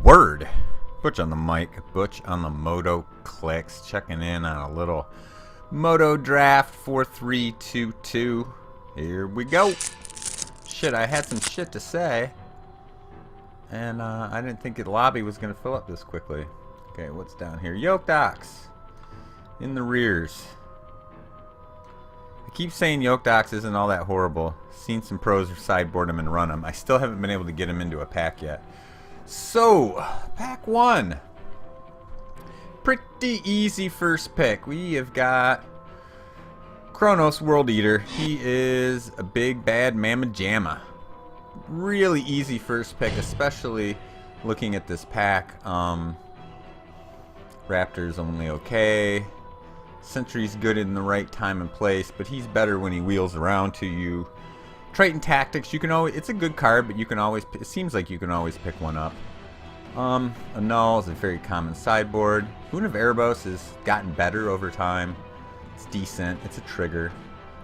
word? Butch on the mic, Butch on the Moto clicks, checking in on a little Moto Draft 4322. Here we go. Shit, I had some shit to say, and I didn't think the lobby was going to fill up this quickly. Okay, what's down here? Yoke docks in the rears. I keep saying yoke docks isn't all that horrible. Seen some pros sideboard him and run him. I still haven't been able to get him into a pack yet. So, pack one. Pretty easy first pick. We have got Kronos World Eater. He is a big bad mamma jamma. Really easy first pick, especially looking at this pack. Raptor's only okay. Sentry's good in the right time and place, but he's better when he wheels around to you. Triton Tactics, you can always, it's a good card, but you can always, it seems like you can always pick one up. Annul is a very common sideboard. Boon of Erebos has gotten better over time. It's decent, it's a trigger.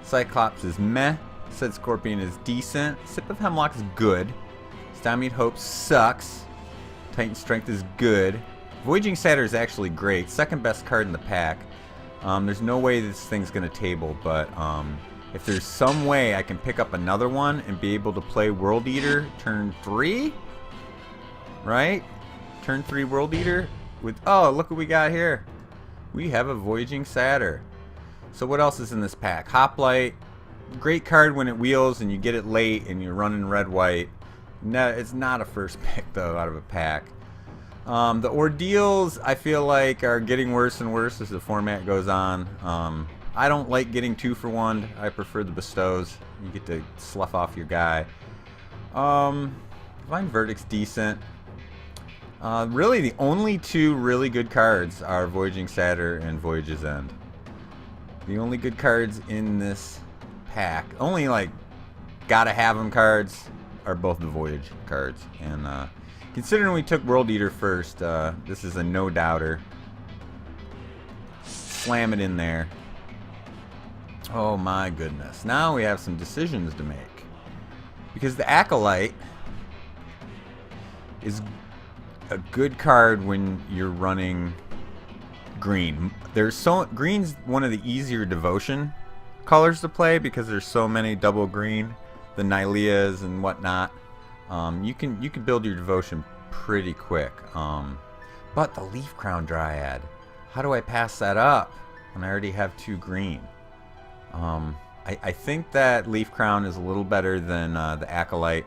Cyclops is meh. Said Scorpion is decent. Sip of Hemlock is good. Stymied Hope sucks. Titan Strength is good. Voyaging Satyr is actually great. Second best card in the pack. There's no way this thing's going to table, but if there's some way I can pick up another one and be able to play World Eater turn 3, right? Turn 3 World Eater with, oh, look what we got here. We have a Voyaging Satyr. So what else is in this pack? Hoplite, great card when it wheels and you get it late and you're running red-white. No, it's not a first pick though out of a pack. The ordeals I feel like are getting worse and worse as the format goes on. I don't like getting 2 for 1. I prefer the bestows. You get to slough off your guy. Divine Verdict's decent. Really the only 2 really good cards are Voyaging Satyr and Voyage's End. The only good cards in this pack, only like gotta have them cards, are both the Voyage cards. And considering we took World Eater first, this is a no-doubter. Slam it in there. Oh my goodness. Now we have some decisions to make. Because the Acolyte is a good card when you're running green. Green's one of the easier devotion colors to play because there's so many double green, the Nyleas and whatnot. You can build your devotion pretty quick. But the Leaf Crown Dryad, how do I pass that up when I already have 2 green? I think that Leaf Crown is a little better than the Acolyte,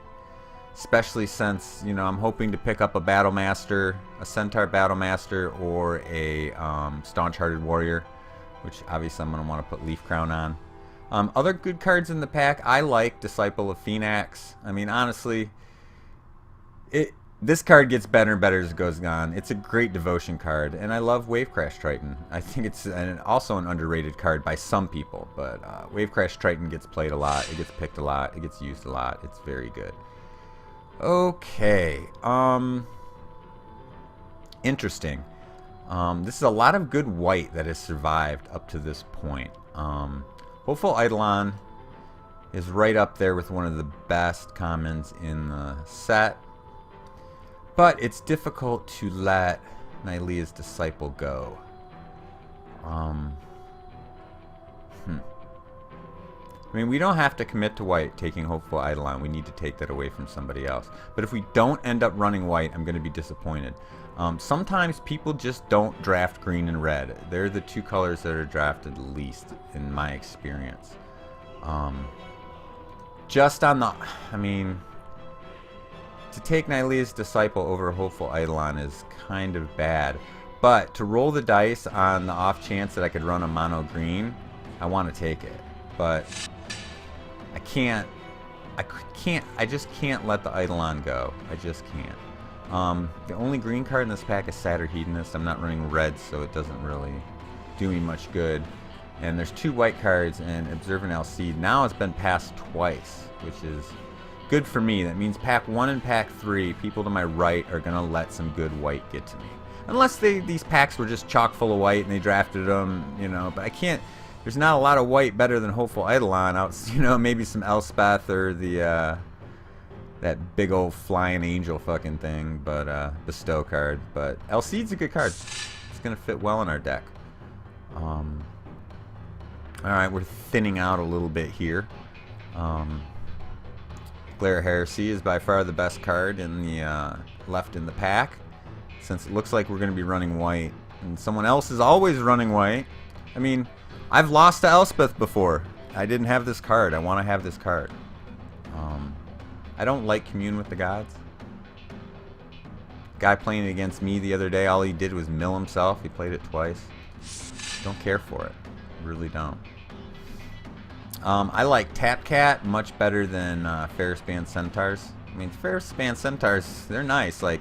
especially since, you know, I'm hoping to pick up a Battle Master, a Centaur Battle Master, or a Staunch Hearted Warrior, which obviously I'm going to want to put Leaf Crown on. Other good cards in the pack, I like Disciple of Phoenix. I mean, honestly, this card gets better and better as it goes on. It's a great devotion card, and I love Wavecrash Triton. I think it's also an underrated card by some people, but Wavecrash Triton gets played a lot, it gets picked a lot, it gets used a lot. It's very good. Okay, interesting. This is a lot of good white that has survived up to this point. Hopeful Eidolon is right up there with one of the best commons in the set. But it's difficult to let Nylea's Disciple go. I mean, we don't have to commit to white taking Hopeful Eidolon. We need to take that away from somebody else. But if we don't end up running white, I'm going to be disappointed. Sometimes people just don't draft green and red. They're the 2 colors that are drafted least, in my experience. Just on the... I mean... To take Nylea's Disciple over Hopeful Eidolon is kind of bad. But to roll the dice on the off chance that I could run a mono green, I want to take it. But I just can't let the Eidolon go. I just can't. The only green card in this pack is Satyr Hedonist. I'm not running red, so it doesn't really do me much good. And there's 2 white cards, and Observant Alcide. Now it's been passed twice, which is good for me. That means pack 1 and pack 3, people to my right are going to let some good white get to me. Unless these packs were just chock full of white and they drafted them, you know. But I can't... There's not a lot of white better than Hopeful Eidolon. You know, maybe some Elspeth or the that big old flying angel fucking thing, but bestow card. But Alcide's a good card. It's gonna fit well in our deck. All right, we're thinning out a little bit here. Glare Heresy is by far the best card in the left in the pack, since it looks like we're going to be running white, and someone else is always running white. I mean, I've lost to Elspeth before. I didn't have this card. I want to have this card. I don't like Commune with the Gods. Guy playing against me the other day, all he did was mill himself. He played it twice. Don't care for it. Really don't. I like Tap Cat much better than Ferris Band Centaurs. I mean, Ferris Band Centaurs, they're nice, like,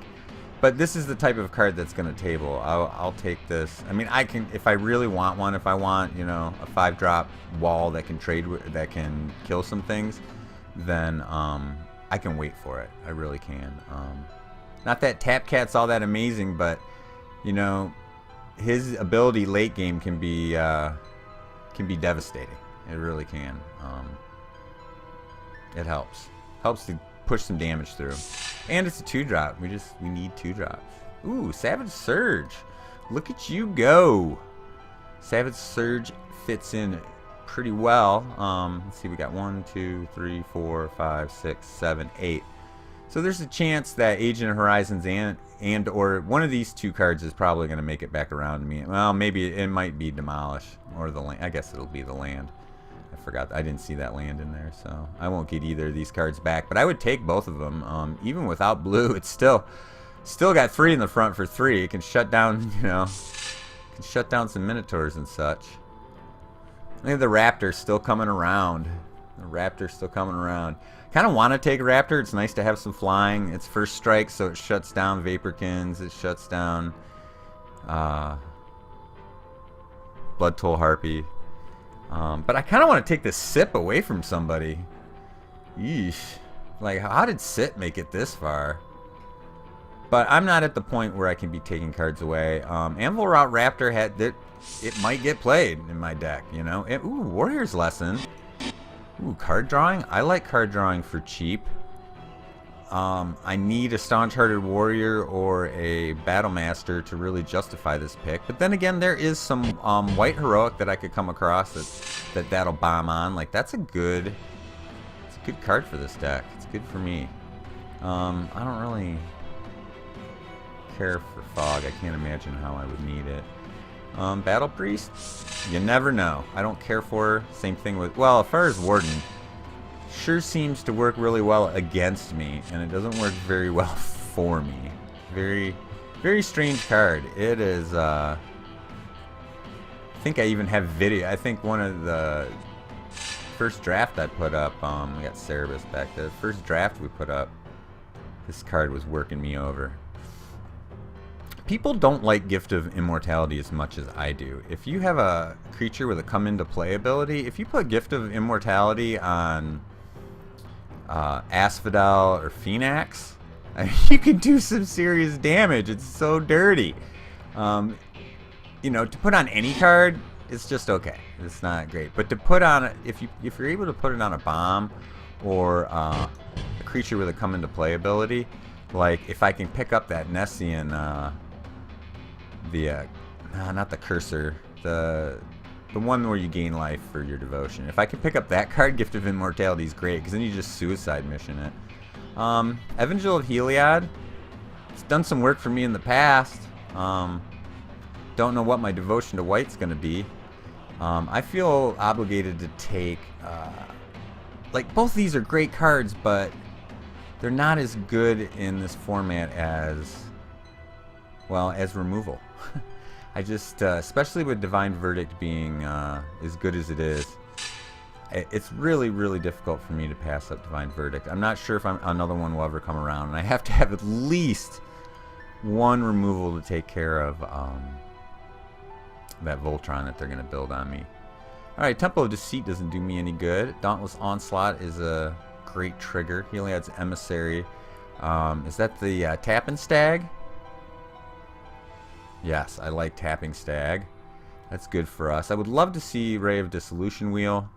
but this is the type of card that's going to table. I'll take this. I mean, I can, if I really want one, if I want, you know, a 5-drop wall that can trade with, that can kill some things, then I can wait for it. I really can. Not that Tap Cat's all that amazing, but you know, his ability late game can be devastating. It really can. It helps. Helps to push some damage through. And it's a 2-drop. We need 2-drops. Ooh, Savage Surge. Look at you go. Savage Surge fits in pretty well. Let's see, we got 1, 2, 3, 4, 5, 6, 7, 8. So there's a chance that Agent of Horizons and or one of these two cards is probably going to make it back around to me. Well, maybe it might be Demolish or the land. I guess it'll be the land. I forgot. I didn't see that land in there, so I won't get either of these cards back. But I would take both of them. Even without blue, it's still got 3 in the front for 3. It can shut down, you know, can shut down some Minotaurs and such. Look at the Raptor still coming around. The Raptor's still coming around. Kind of want to take a Raptor. It's nice to have some flying. It's first strike, so it shuts down Vaporkins. It shuts down Blood Toll Harpy. But I kind of want to take the Sip away from somebody. Yeesh. Like, how did Sip make it this far? But I'm not at the point where I can be taking cards away. Anvil Route Raptor had that. It might get played in my deck, you know. Ooh, Warrior's Lesson. Ooh, card drawing. I like card drawing for cheap. I need a Staunch-Hearted Warrior or a Battle Master to really justify this pick. But then again, there is some White Heroic that I could come across that'll bomb on. Like, it's a good card for this deck. It's good for me. I don't really care for Fog. I can't imagine how I would need it. Battle Priest, you never know. I don't care for her. Same thing with, well, as far as Warden, sure seems to work really well against me, and it doesn't work very well for me. Very, very strange card. It is, I think I even have video. I think one of the first draft I put up, we got Cerebus back there. The first draft we put up, this card was working me over. People don't like Gift of Immortality as much as I do. If you have a creature with a come into play ability, if you put Gift of Immortality on Asphodel or Phoenix, I mean, you can do some serious damage. It's so dirty. You know, to put on any card, it's just okay. It's not great. But to put on, if you're able to put it on a bomb or a creature with a come into play ability, like if I can pick up that Nessian, not the Cursor, the one where you gain life for your devotion. If I can pick up that card, Gift of Immortality is great, because then you just suicide mission it. Evangel of Heliod, it's done some work for me in the past. Don't know what my devotion to white's going to be. I feel obligated to take, like, both these are great cards, but they're not as good in this format as, well, as removal. I just, especially with Divine Verdict being as good as it is, it's really, really difficult for me to pass up Divine Verdict. I'm not sure if another one will ever come around, and I have to have at least one removal to take care of that Voltron that they're going to build on me. Alright, Temple of Deceit doesn't do me any good. Dauntless Onslaught is a great trigger. Heliod's Emissary. Is that the Tapping Stag? Yes, I like Tapping Stag. That's good for us. I would love to see Ray of Dissolution Wheel.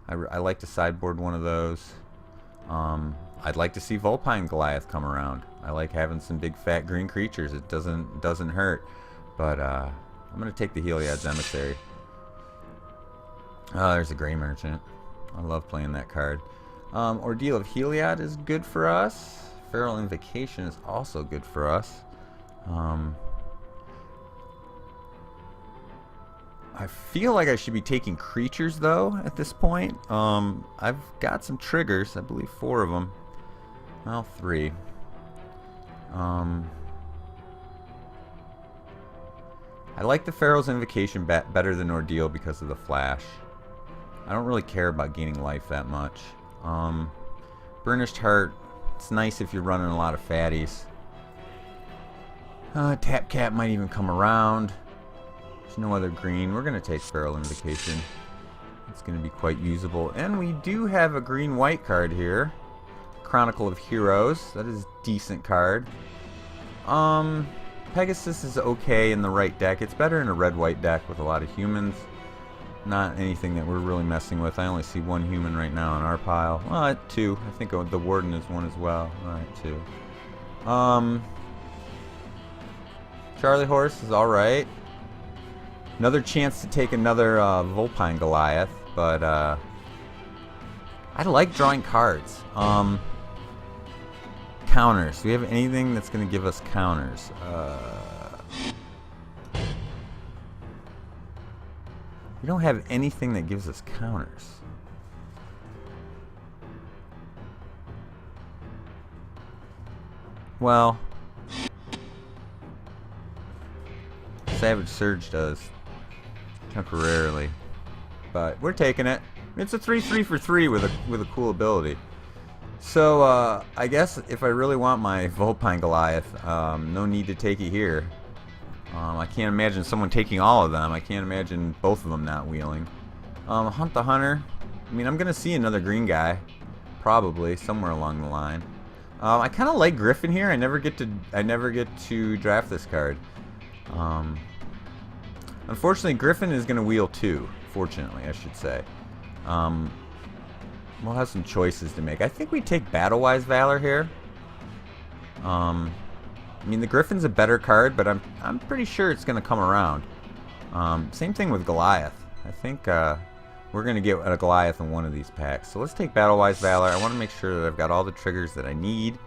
I like to sideboard one of those. I'd like to see Vulpine Goliath come around. I like having some big fat green creatures. It doesn't hurt. But I'm gonna take the Heliod's Emissary. Oh, there's a Gray Merchant. I love playing that card. Ordeal of Heliod is good for us. Feral Invocation is also good for us. I feel like I should be taking creatures though at this point. I've got some triggers, I believe 4 of them. Well, 3. I like the Pharaoh's Invocation better than Ordeal because of the flash. I don't really care about gaining life that much. Burnished Heart, it's nice if you're running a lot of fatties. Tap Cat might even come around. There's no other green. We're going to take Feral Invocation. It's going to be quite usable. And we do have a green-white card here. Chronicle of Heroes. That is a decent card. Pegasus is okay in the right deck. It's better in a red-white deck with a lot of humans. Not anything that we're really messing with. I only see 1 human right now in our pile. Well, 2. I think the Warden is 1 as well. Alright, 2. Charlie Horse is alright. Another chance to take another Vulpine Goliath, but I like drawing cards. Counters. Do we have anything that's going to give us counters? We don't have anything that gives us counters. Well, Savage Surge does temporarily, but we're taking it. It's a 3/3 for 3 with a cool ability. So I guess if I really want my Vulpine Goliath, no need to take it here. I can't imagine someone taking all of them. I can't imagine both of them not wheeling. Hunt the Hunter. I mean, I'm gonna see another green guy, probably somewhere along the line. I kind of like Griffin here. I never get to draft this card. Unfortunately, Griffin is gonna wheel 2. Fortunately, I should say. We'll have some choices to make. I think we take Battlewise Valor here. I mean, the Griffin's a better card, but I'm pretty sure it's going to come around. Same thing with Goliath. I think we're going to get a Goliath in one of these packs. So let's take Battlewise Valor. I want to make sure that I've got all the triggers that I need.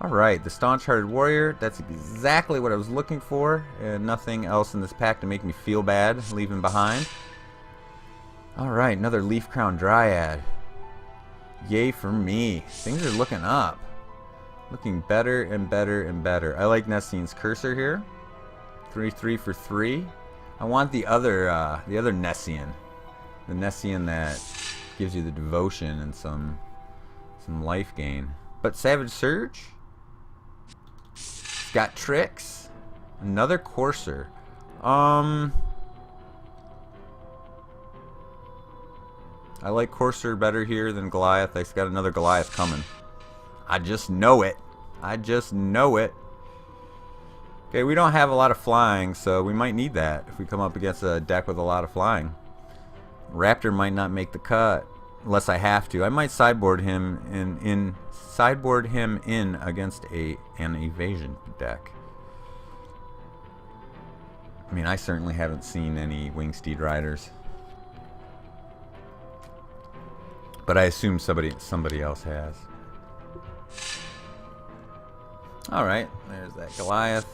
Alright, the Staunch-Hearted Warrior. That's exactly what I was looking for. And nothing else in this pack to make me feel bad leaving behind. Alright, another Leaf Crown Dryad. Yay for me. Things are looking up. Looking better and better and better. I like Nessian's Cursor here. 3/3 for 3. I want the other Nessian. The Nessian that gives you the devotion and some life gain. But Savage Surge. It's got tricks. Another Courser. I like Courser better here than Goliath. I've got another Goliath coming. I just know it. I just know it. Okay, we don't have a lot of flying, so we might need that if we come up against a deck with a lot of flying. Raptor might not make the cut unless I have to. I might sideboard him in against an evasion deck. I mean, I certainly haven't seen any Wingsteed Riders. But I assume somebody else has. Alright, there's that Goliath.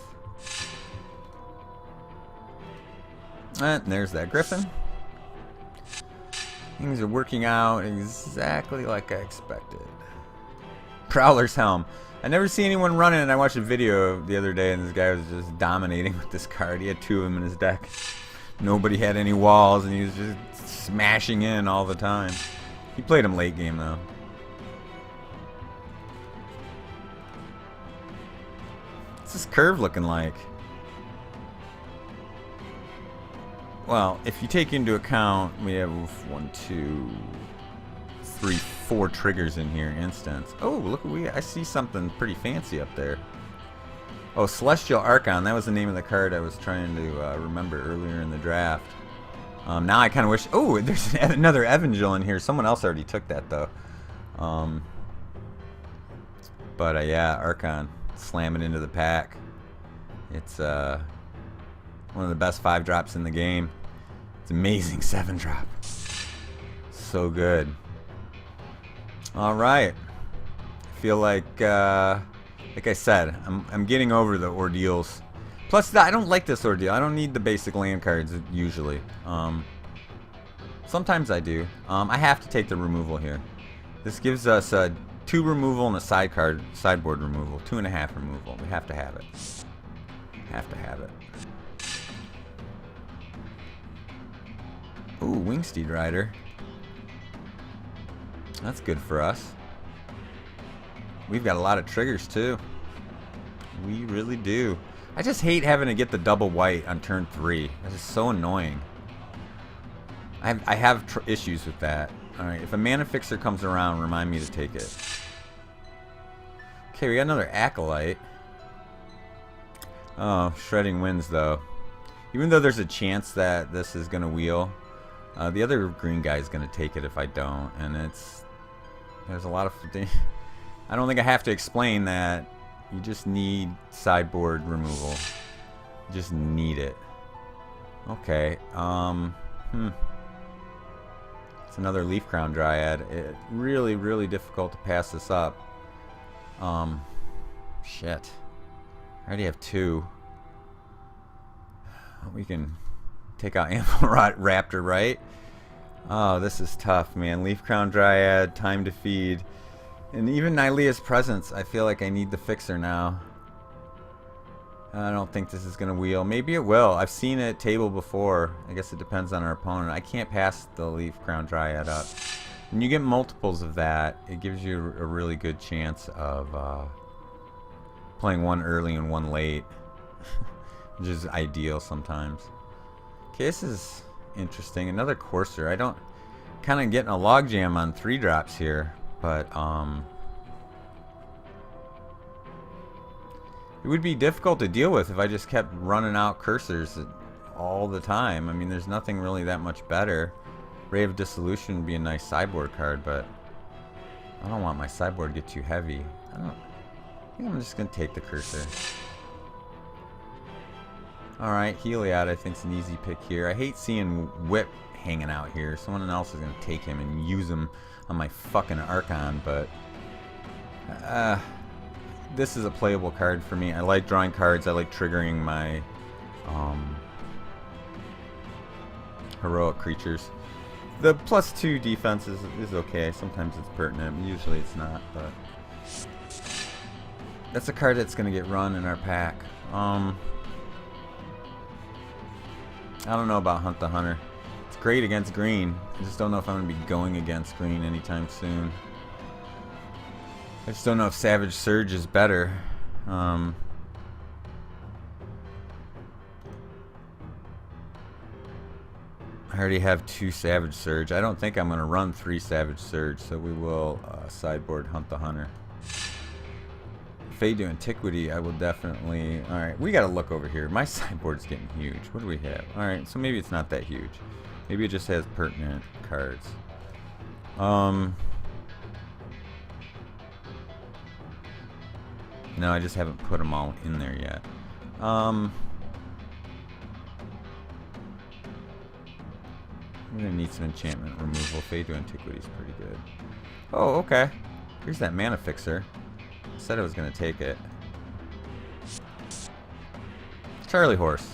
And there's that Griffin. Things are working out exactly like I expected. Prowler's Helm. I never see anyone running, and I watched a video the other day and this guy was just dominating with this card. He had 2 of them in his deck. Nobody had any walls and he was just smashing in all the time. He played him late game though. What's this curve looking like? Well, if you take into account we have 1, 2, 3, 4 triggers in here, instance. Oh, look, I see something pretty fancy up there. Oh, Celestial Archon. That was the name of the card I was trying to remember earlier in the draft. Now I kind of wish... Oh, there's another Evangel in here. Someone else already took that, though. But yeah, Archon slamming into the pack. It's one of the best 5-drops in the game. It's amazing 7-drop. So good. All right. I feel like I said, I'm getting over the ordeals. Plus, I don't like this ordeal. I don't need the basic land cards usually. Sometimes I do. I have to take the removal here. This gives us 2 removal and a sideboard removal. 2.5 removal. We have to have it. Have to have it. Ooh, Wingsteed Rider. That's good for us. We've got a lot of triggers too. We really do. I just hate having to get the double white on turn 3. That's just so annoying. I have issues with that. Alright, if a mana fixer comes around, remind me to take it. Okay, we got another Acolyte. Oh, Shredding Winds though. Even though there's a chance that this is going to wheel, the other green guy is going to take it if I don't. And there's a lot of... I don't think I have to explain that. You just need sideboard removal. You just need it. Okay. It's another Leaf Crown Dryad. It really, really difficult to pass this up. Shit. I already have 2. We can take out Ample Raptor, right? Oh, this is tough, man. Leaf Crown Dryad, time to feed. And even Nylea's Presence, I feel like I need the fixer now. I don't think this is going to wheel. Maybe it will. I've seen it table before. I guess it depends on our opponent. I can't pass the Leaf Crown Dryad up. When you get multiples of that, it gives you a really good chance of playing one early and one late. Which is ideal sometimes. Okay, this is interesting. Another Courser. I don't... Kind of getting a logjam on 3-drops here. But, it would be difficult to deal with if I just kept running out cursors all the time. I mean, there's nothing really that much better. Ray of Dissolution would be a nice sideboard card, but I don't want my sideboard to get too heavy. I think I'm just going to take the cursor. Alright, Heliod I think is an easy pick here. I hate seeing Whip hanging out here. Someone else is going to take him and use him on my fucking Archon, but this is a playable card for me. I like drawing cards. I like triggering my heroic creatures. The +2 defense is okay. Sometimes it's pertinent. Usually it's not, but that's a card that's going to get run in our pack. I don't know about Hunt the Hunter. It's great against green. I just don't know if I'm going to be going against green anytime soon. I just don't know if Savage Surge is better. I already have 2 Savage Surge. I don't think I'm going to run 3 Savage Surge, so we will sideboard Hunt the Hunter. Fade to Antiquity, I will definitely... Alright, we got to look over here. My sideboard's getting huge. What do we have? Alright, so maybe it's not that huge. Maybe it just has pertinent cards. No, I just haven't put them all in there yet. I'm gonna need some enchantment removal. Fade to Antiquity is pretty good. Oh, okay. Here's that mana fixer. I said I was gonna take it. Charlie Horse.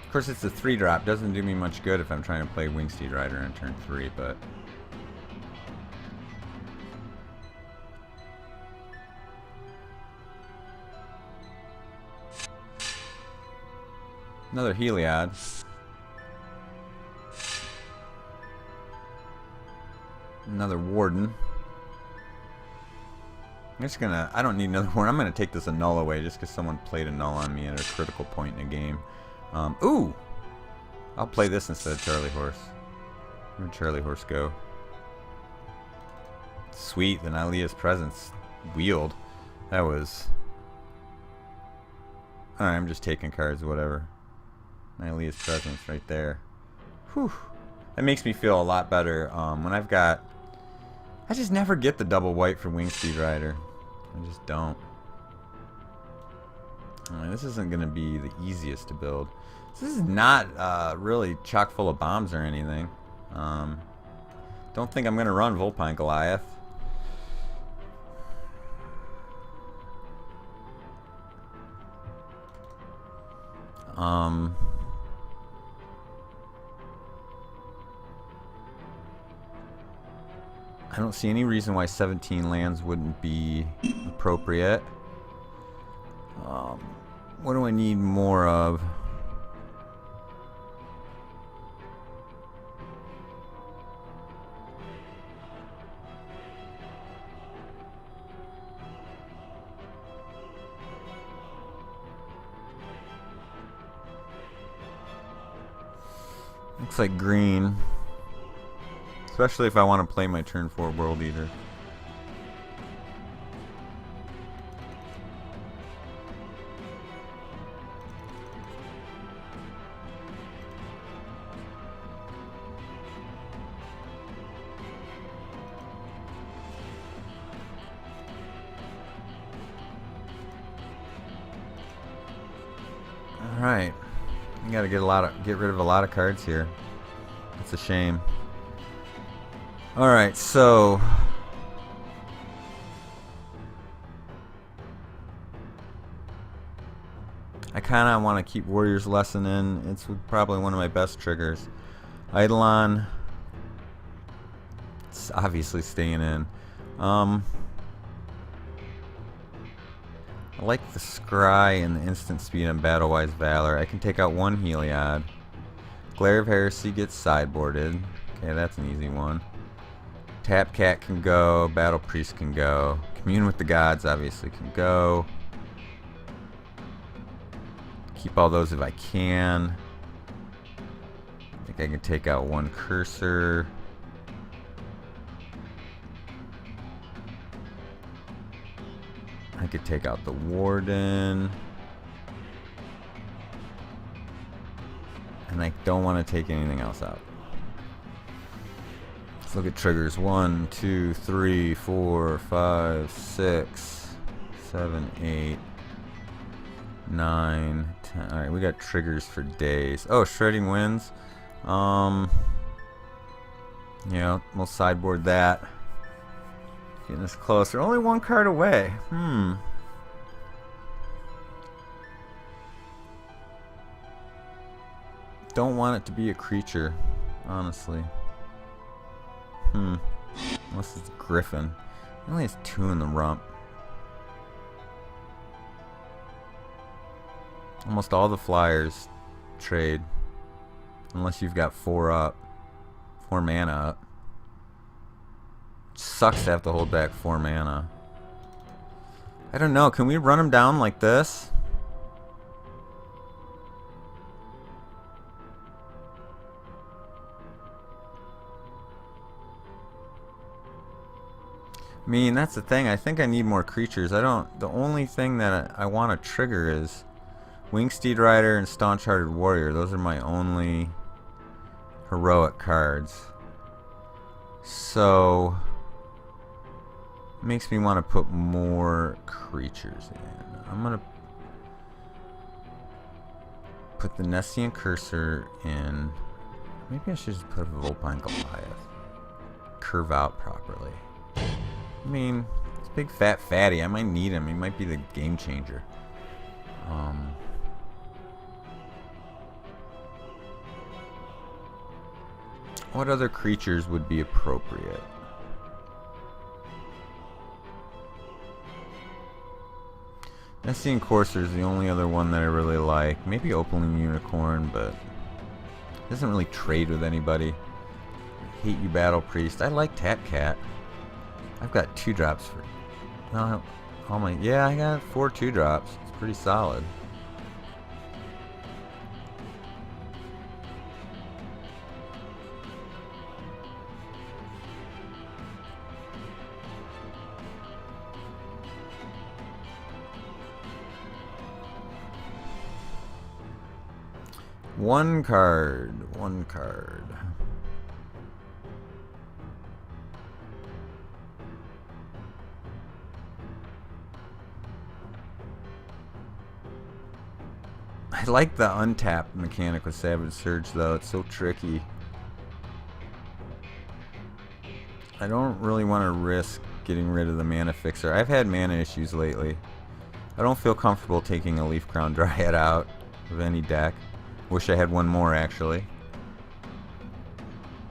Of course, it's a 3-drop. Doesn't do me much good if I'm trying to play Wingsteed Rider on turn 3, but... Another Heliod. Another Warden. I'm just gonna... I don't need another Warden. I'm gonna take this Annul away just because someone played a Null on me at a critical point in a game. Ooh! I'll play this instead of Charlie Horse. Where'd Charlie Horse go? Sweet, the Nylea's Presence wheeled. That was... Alright, I'm just taking cards, whatever. Nylea's Presence right there. Whew. That makes me feel a lot better when I've got... I just never get the double white for Wingspeed Rider. I just don't. This isn't going to be the easiest to build. This is not really chock full of bombs or anything. Don't think I'm going to run Vulpine Goliath. I don't see any reason why 17 lands wouldn't be appropriate. What do I need more of? Looks like green. Especially if I want to play my turn 4 World Eater. All right, you got to get rid of a lot of cards here. It's a shame. All right, so I kind of want to keep Warrior's Lesson in. It's probably one of my best triggers. Eidolon, it's obviously staying in. I like the Scry and the instant speed on Battle-Wise Valor. I can take out one Heliod. Glare of Heresy gets sideboarded. Okay, that's an easy one. Tap Cat can go. Battle Priest can go. Commune with the Gods obviously can go. Keep all those if I can. I think I can take out one Cursor. I could take out the Warden. And I don't want to take anything else out. Let's look at triggers. 1, 2, 3, 4, 5, 6, 7, 8, 9, 10. Alright, we got triggers for days. Oh, Shredding Winds. Yeah, we'll sideboard that. Getting us closer. Only one card away. Don't want it to be a creature, honestly. Unless it's Griffin. It only has 2 in the rump. Almost all the flyers trade. Unless you've got 4 up. 4 mana up. Sucks to have to hold back 4 mana. I don't know. Can we run them down like this? I mean, that's the thing. I think I need more creatures. I don't. The only thing that I want to trigger is Wingsteed Rider and Staunch Hearted Warrior. Those are my only heroic cards. So it makes me want to put more creatures in. I'm gonna put the Nessian Cursor in. Maybe I should just put a Vulpine Goliath. Curve out properly. I mean, it's big fat fatty. I might need him. He might be the game changer. What other creatures would be appropriate? Nessian Courser is the only other one that I really like. Maybe Opaline Unicorn, but it doesn't really trade with anybody. Hate You Battle Priest. I like Tap Cat. I've got 2-drops for... No, all my... Yeah, I got 4 2-drops. It's pretty solid. One card. I like the untapped mechanic with Savage Surge, though. It's so tricky. I don't really want to risk getting rid of the mana fixer. I've had mana issues lately. I don't feel comfortable taking a Leaf Crown Dryad out of any deck. Wish I had one more, actually.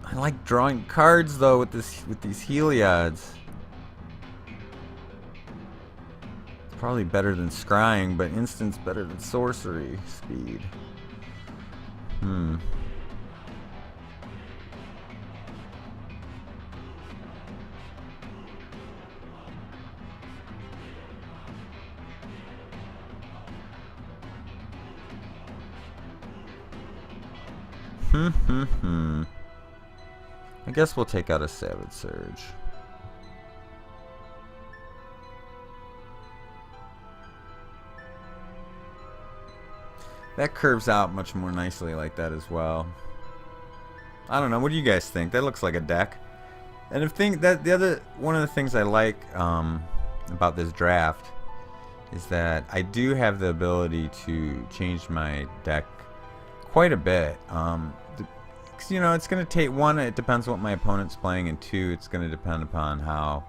I like drawing cards, though, with these Heliod's. Probably better than scrying, but instant's better than sorcery speed. I guess we'll take out a Savage Surge. That curves out much more nicely like that as well. I don't know. What do you guys think? That looks like a deck. And one of the things I like about this draft is that I do have the ability to change my deck quite a bit. You know, it's going to take, one, it depends what my opponent's playing, and two, it's going to depend upon how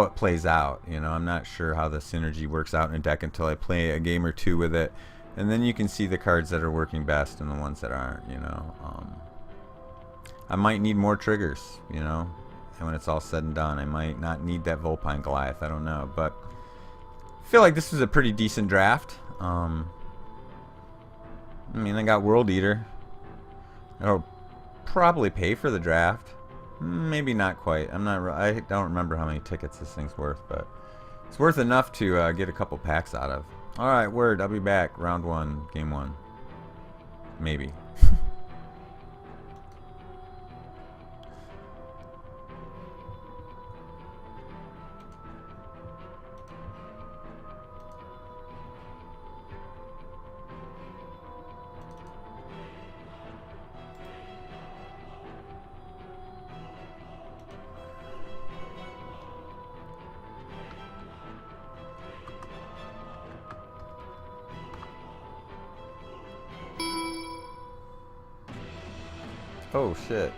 it plays out. You know, I'm not sure how the synergy works out in a deck until I play a game or two with it, and then you can see the cards that are working best and the ones that aren't. You know, I might need more triggers, you know, and when it's all said and done, I might not need that Vulpine Goliath. I don't know, but I feel like this was a pretty decent draft. I mean, I got World Eater. I'll probably pay for the draft. Maybe not quite. I don't remember how many tickets this thing's worth, but it's worth enough to get a couple packs out of. All right, word. I'll be back. Round 1, game 1. Maybe. Oh shit.